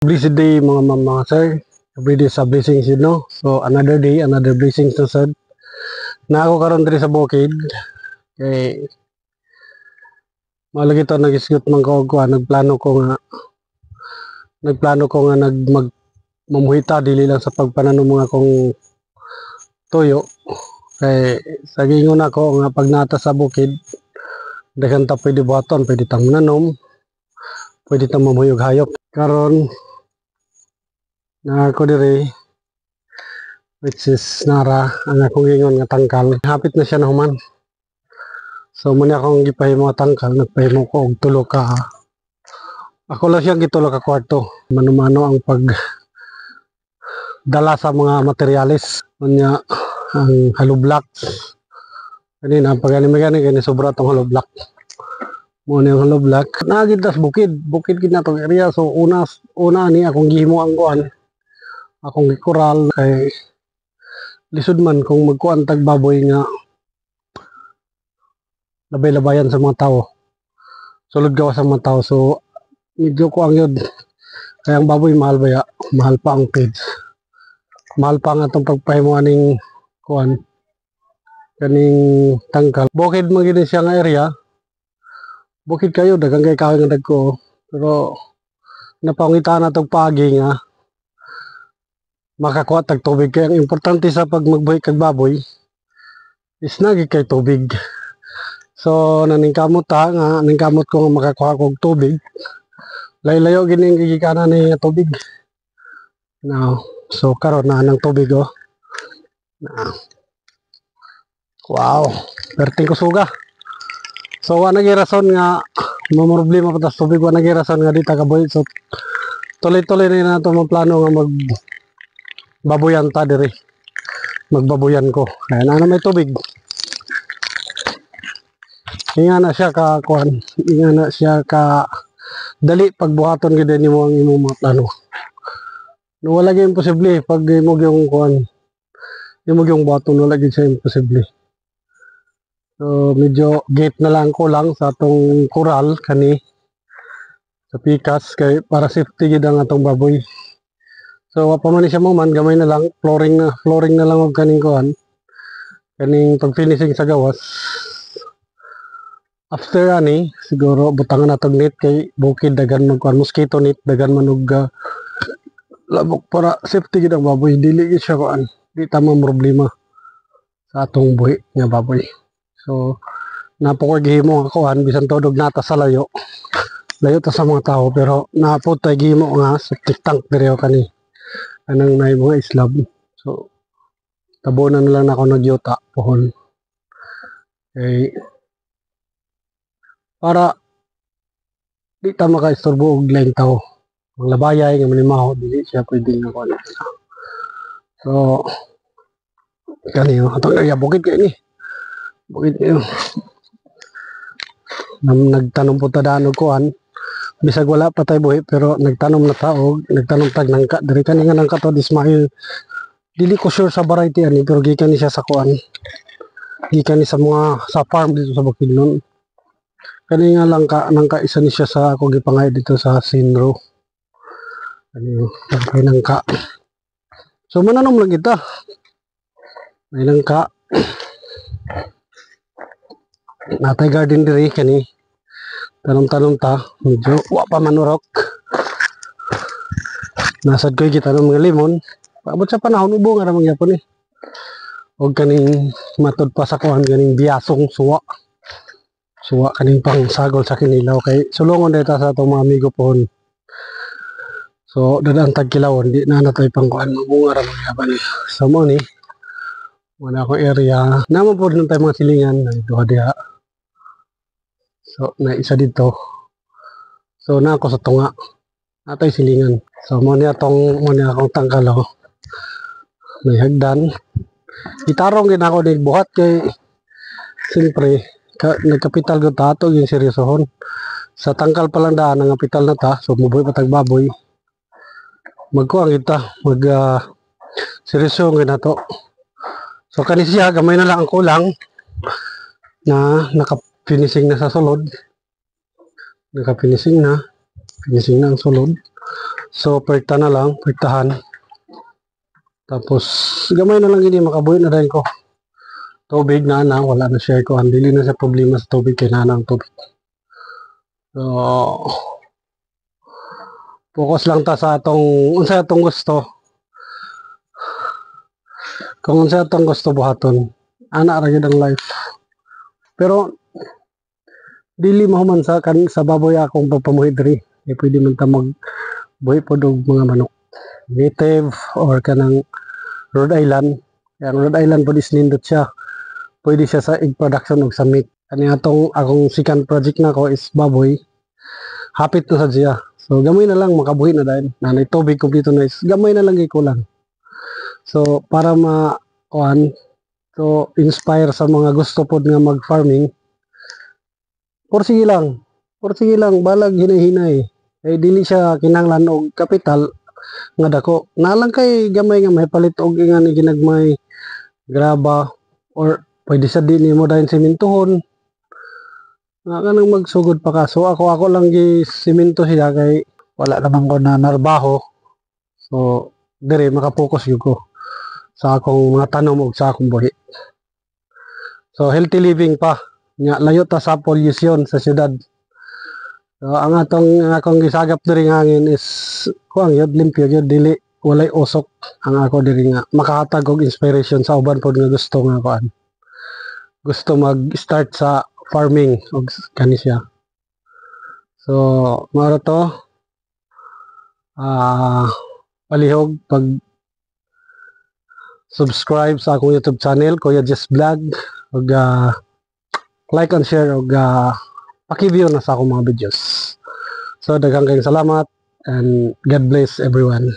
Blessed day mga mama sir. Every day sa blessings you know. So another day, another blessings na sad. Na ako karon diri sa bukid. Kay malagi to nagisgot man ko nagplano ko nga mamuhita dili lang sa pagpananom mga kong tuyo. Kay sa gingon ako nga pag nata sa bukid daghan ta pwede buhaton, pwede tang nanom, pwede tang mamuyog hayop. Karon na ako diri which is nara ang akong gingon nga tangkal. Hapit na siya na human. So muna akong gipahimo nga tangkal, nagpahimo ko og tulo ka. Ako lang siyang gitulo ka kwarto. Mano-mano ang pag dala sa mga materyales. Unya ang hollow blocks. Kanina pag ani kani sobra tong hollow block. Mo ni hollow block. Nagid tas bukid gid na tong area. So una ni akong gihimo ang kuan. Akong gikoral kay lisod man kung magkuan tag baboy nga labay-labayan sa mga tao. Sulod gawa sa mga tao. So medyo ko ang yun. Kaya ang baboy mahal ba ya? Mahal pa ang feeds. Mahal pa nga itong pagpahimuan ng kuan. Kaning tangkal. Bukid magiging siya nga area. Bukid kayo. Dagang kay kawin nga dagko. Pero napangitaan na itong pagi nga makakuha tag tubig. Kaya ang importante sa pag magbuhi kag baboy is nagi kay tubig. So naningkamot ta nga ningkamot ko nga makakuha kog tubig. Layo-layo gining gigikanan ni tubig. Now, so karon na nang tubig oh. Now, wow, perting ko suga. So wala nagi rason nga problema pa tas tubig, wala nagi rason nga di ta kabuhi. So tuloy-tuloy na nato mo plano nga babuyan ta diri. Magbabuyan ko. Kaya na may tubig. Inga na siya ka kuan, inga na siya ka dali pagbuhaton gid nimo ang imong mga plano. No wala gyud imposible pag imo yung kuan. Imo yung buhaton wala gyud siya imposible. So medyo gate na lang ko lang sa atong coral kani sa pikas kay para safety gid ang atong baboy. So wa pa man siya mo man gamay na lang flooring na lang og kaning kuan. Kaning pag finishing sa gawas. After ani siguro butangan natong net kay bukid dagan man kuan mosquito net dagan man og labok para safety gid ang baboy dili gid siya kuan di ta man problema sa atong buhi nga baboy. So napo ko gihimo nga kuan bisan todog nata sa layo ta sa mga tao pero napo tay gihimo nga septic tank diri kani anang nay mga islab. So tabonan na lang ako nagyuta pohon kay para di ta makaistorbo og laing tao. Ang labayay nga manimaho dili siya pwedeng nga kuan. So kani atong area bukid kay ni. Bukid kayo. Nagtanom po ta daan og kuan. Bisag wala pa tay buhi pero nagtanom na ta og nagtanom tag nangka diri kani nga nangka to Ismail. Dili ko sure sa variety ani pero gikan ni siya sa kuan. Gikan ni sa mga sa farm dito sa Bukidnon. Kani nga lang nangka isa ni siya sa ako gipangay dito sa Sinro. Ano kay nangka. So mananom lang kita. May nangka. Natay garden diri kani. Tanom-tanom ta, medyo wa pa manurok. Nasad ko gitanom mga limon. Paabot sa panahon ubong ra mangyapon ni. Og kaning matod pa sa kuan kaning biyasong suwa. Suwa kaning pang sagol sa kinilaw kay sulungon data sa atong mga amigo pohon. So dadaan tag kilawon di na natay pang kuan bunga ra magyapon ni. So mo ni wala ko area. Namo pod nang tay mga silingan na duha diha. So na isa dito. So na ako sa tunga. Natay silingan. So mo ni akong tangkalo. May hagdan. Itarong gid ako dig buhat kay siyempre nagkapital ko ta ato yung seryosohon. Sa tangkal pa lang daan ang kapital na ta. So mubuhi pa tag baboy. Magkuang kita seryosohon gid nato. So kani siya gamay na lang ang kulang na naka-finishing na sa sulod. Naka-finishing na ang sulod. So perta na lang, pertahan. Tapos gamay na lang gini makabuhi na rin ko. Tubig na wala na share ko. Dili na sa problema sa tubig kay nana ang tubig. So focus lang ta sa atong unsa atong gusto. Kung unsa atong gusto buhaton, ana ra gyud ang life. Pero dili mahuman sa sa baboy akong pagpamuhi diri. Pwede man ta mag buhi pod og mga manok. Native or kanang Rhode Island. Yang Rhode Island po nindot siya. Pwede siya sa egg production og sa meat. Ani atong akong second project na ko is baboy. Hapit to sa siya. So gamay na lang makabuhi na dahil. Nanay tubig kompleto na is gamay na lang kulang. So para so inspire sa mga gusto pod nga mag-farming. Porsige lang balag hinay-hinay. Eh dili siya kinahanglan og kapital nga dako. Nalang kay gamay nga mahipalit og nga ni ginagmay graba or pwede sa din mo dahil simintohon. Nga kanang magsugod pa ka. So ako lang gi siminto siya kay wala naman ko na narbaho. So dire makapokus gyud ko sa akong mga tanom ug sa akong buhi. So healthy living pa. Nya layo ta sa pollution sa syudad. So ang akong gisagap diri nga hangin is kuang yun limpyo yun dili walay usok ang ako diri nga makahatag og inspiration sa uban pod nga gusto nga kuan. Gusto mag-start sa farming og kani siya. So maro to palihog pag subscribe sa akong YouTube channel Kuya Jess Vlog ug like and share ug paki-view na sa akong mga videos. So daghang kayong salamat and God bless everyone.